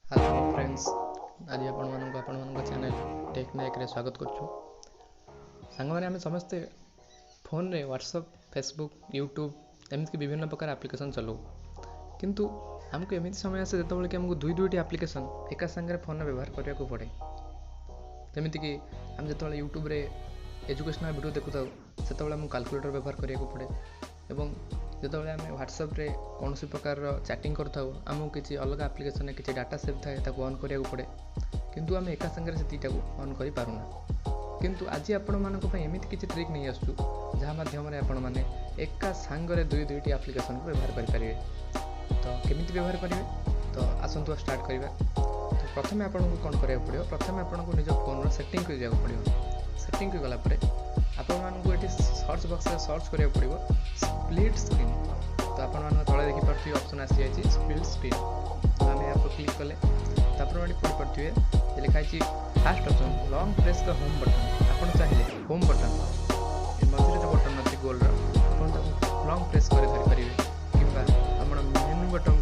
Hello friends, आज आपण channel take नायक रे स्वागत करछु। सांग माने आमे समस्ते फोन रे व्हाट्सएप, फेसबुक, यूट्यूब एमती विभिन्न प्रकार एप्लिकेशन चलाऊ, किंतु हमको एमती समय आसे जेतेबेले कि हमको दुई दुईटी एप्लिकेशन एका संगे फोन व्यवहार करने को पड़े। जमीती कि हम जो यूट्यूब रे एजुकेशनल वीडियो देखु था से आमको कैलकुलेटर व्यवहार करने को पड़े एवं जितेबाला आम व्हाट्सएप रे कौन प्रकार चैटिंग करता आमको किसी अलग एप्लिकेशन किसी डाटा सेव थाए ऑन करा पड़े, किंतु आम एका संगे से ऑन कर पारुना। किंतु आज आपण मानक एमती किसी ट्रिक नहीं आसु जहाँ माध्यम आपण मैंने एका सांगरे दुई दुईटी एप्लिकेशन को व्यवहार करेंगे। तो केमिति व्यवहार करेंगे तो आसतु स्टार्ट करवा। तो प्रथम आपको कौन करा पड़ो, प्रथम आपको निज फोन सेटिंग को जावाक पड़ो। सेटिंग को गलापर आपको ये सर्च बक्स में सर्च करा पड़ो स्प्लिट स्क्रीन। तो आप तले देखिपे ऑप्शन आसी जाए स्प्लिट स्क्रीन। तो आम यहाँ क्लिक कले तो आप पढ़ी पारे लिखाई fast option long press the home button. आप चाहिए होम बटन मझे जो बटन अच्छी गोल आप लॉन्ग प्रेस कर धरी पारे कि मेनू बटन